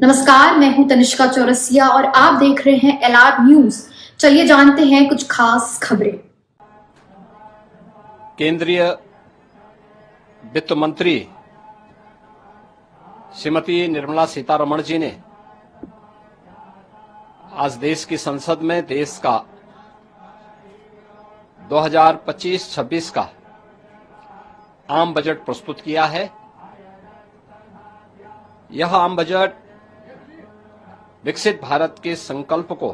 नमस्कार, मैं हूं तनिष्का चौरसिया और आप देख रहे हैं एलआर न्यूज। चलिए जानते हैं कुछ खास खबरें। केंद्रीय वित्त मंत्री श्रीमती निर्मला सीतारमण जी ने आज देश की संसद में देश का 2025-26 का आम बजट प्रस्तुत किया है। यह आम बजट विकसित भारत के संकल्प को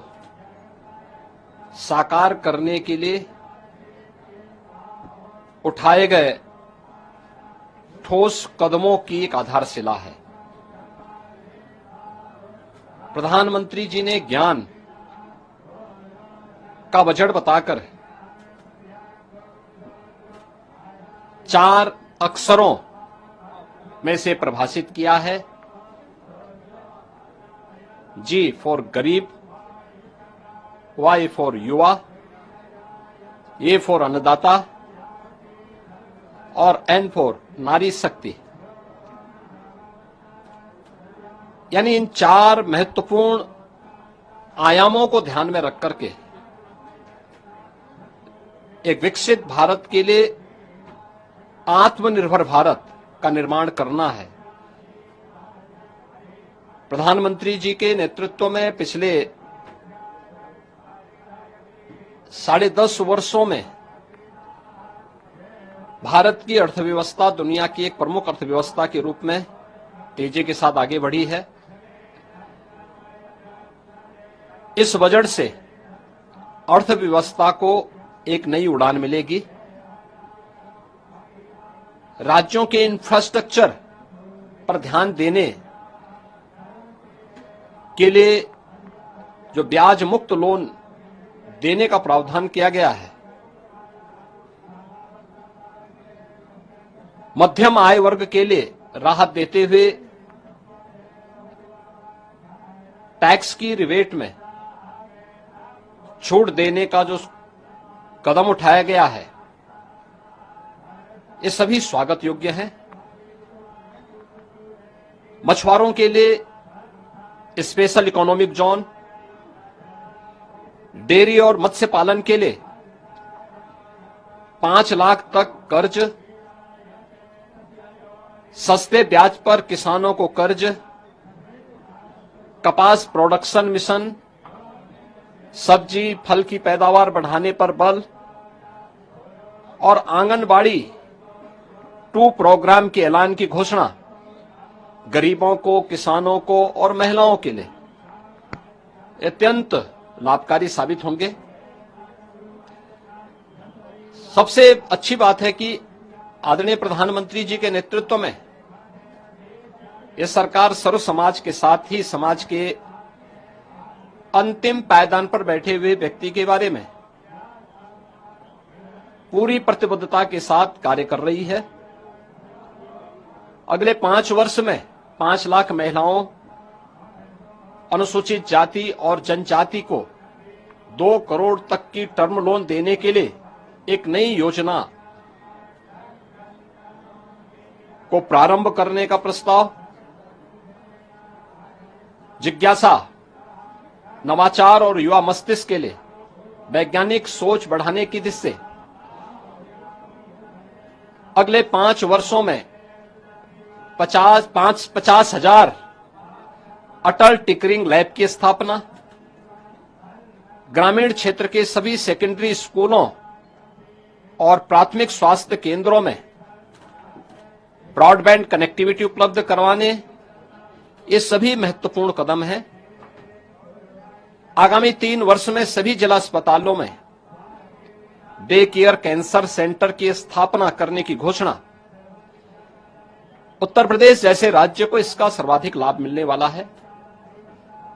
साकार करने के लिए उठाए गए ठोस कदमों की एक आधारशिला है। प्रधानमंत्री जी ने ज्ञान का बजट बताकर 4 अक्षरों में से परिभाषित किया है। जी फॉर गरीब, वाई फॉर युवा, ए फॉर अन्नदाता और एन फॉर नारी शक्ति। यानी इन 4 महत्वपूर्ण आयामों को ध्यान में रख करके एक विकसित भारत के लिए आत्मनिर्भर भारत का निर्माण करना है। प्रधानमंत्री जी के नेतृत्व में पिछले 10.5 वर्षों में भारत की अर्थव्यवस्था दुनिया की एक प्रमुख अर्थव्यवस्था के रूप में तेजी के साथ आगे बढ़ी है। इस बजट से अर्थव्यवस्था को एक नई उड़ान मिलेगी। राज्यों के इंफ्रास्ट्रक्चर पर ध्यान देने के लिए जो ब्याज मुक्त लोन देने का प्रावधान किया गया है, मध्यम आय वर्ग के लिए राहत देते हुए टैक्स की रिबेट में छूट देने का जो कदम उठाया गया है, ये सभी स्वागत योग्य हैं। मछुआरों के लिए स्पेशल इकोनॉमिक जोन, डेयरी और मत्स्य पालन के लिए 5 लाख तक कर्ज, सस्ते ब्याज पर किसानों को कर्ज, कपास प्रोडक्शन मिशन, सब्जी फल की पैदावार बढ़ाने पर बल और आंगनबाड़ी 2 प्रोग्राम के ऐलान की घोषणा गरीबों को, किसानों को और महिलाओं के लिए अत्यंत लाभकारी साबित होंगे। सबसे अच्छी बात है कि आदरणीय प्रधानमंत्री जी के नेतृत्व में यह सरकार सर्व समाज के साथ ही समाज के अंतिम पायदान पर बैठे हुए व्यक्ति के बारे में पूरी प्रतिबद्धता के साथ कार्य कर रही है। अगले 5 वर्ष में 5 लाख महिलाओं, अनुसूचित जाति और जनजाति को 2 करोड़ तक की टर्म लोन देने के लिए एक नई योजना को प्रारंभ करने का प्रस्ताव, जिज्ञासा, नवाचार और युवा मस्तिष्क के लिए वैज्ञानिक सोच बढ़ाने की दिशा से अगले 5 वर्षों में 50,000 अटल टिंकरिंग लैब की स्थापना, ग्रामीण क्षेत्र के सभी सेकेंडरी स्कूलों और प्राथमिक स्वास्थ्य केंद्रों में ब्रॉडबैंड कनेक्टिविटी उपलब्ध करवाने, ये सभी महत्वपूर्ण कदम हैं। आगामी 3 वर्ष में सभी जिला अस्पतालों में डे केयर कैंसर सेंटर की स्थापना करने की घोषणा। उत्तर प्रदेश जैसे राज्य को इसका सर्वाधिक लाभ मिलने वाला है।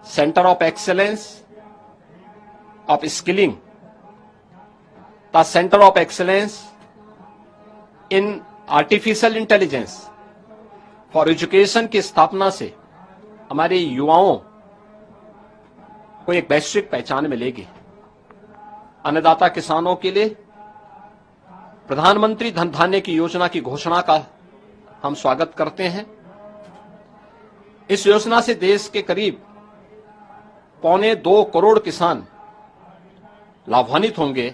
Centre of excellence of skilling, the centre of excellence in artificial intelligence for education की स्थापना से हमारे युवाओं को एक वैश्विक पहचान मिलेगी। अन्नदाता किसानों के लिए प्रधानमंत्री धन धान्य की योजना की घोषणा का हम स्वागत करते हैं। इस योजना से देश के करीब 1.25 करोड़ किसान लाभान्वित होंगे।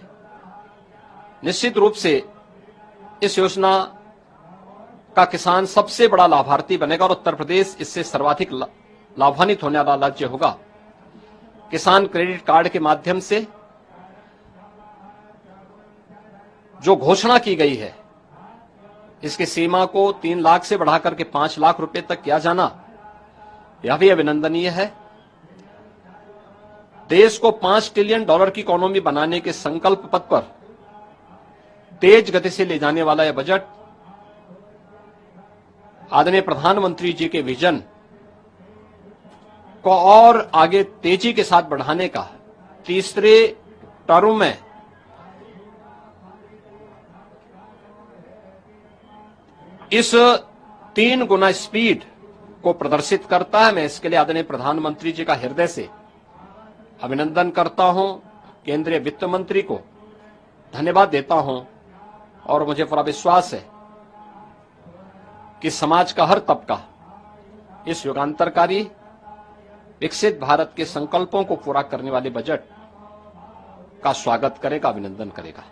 निश्चित रूप से इस योजना का किसान सबसे बड़ा लाभार्थी बनेगा और उत्तर प्रदेश इससे सर्वाधिक लाभान्वित होने वाला राज्य होगा। किसान क्रेडिट कार्ड के माध्यम से जो घोषणा की गई है, इसकी सीमा को 3 लाख से बढ़ाकर के 5 लाख रुपए तक किया जाना, यह भी अभिनंदनीय है। देश को $5 ट्रिलियन की इकोनॉमी बनाने के संकल्प पथ पर तेज गति से ले जाने वाला यह बजट आदरणीय प्रधानमंत्री जी के विजन को और आगे तेजी के साथ बढ़ाने का, तीसरे टर्म में इस 3 गुना स्पीड को प्रदर्शित करता है। मैं इसके लिए आदरणीय प्रधानमंत्री जी का हृदय से अभिनंदन करता हूं, केंद्रीय वित्त मंत्री को धन्यवाद देता हूं और मुझे पूरा विश्वास है कि समाज का हर तबका इस युगांतरकारी विकसित भारत के संकल्पों को पूरा करने वाले बजट का स्वागत करेगा, अभिनंदन करेगा।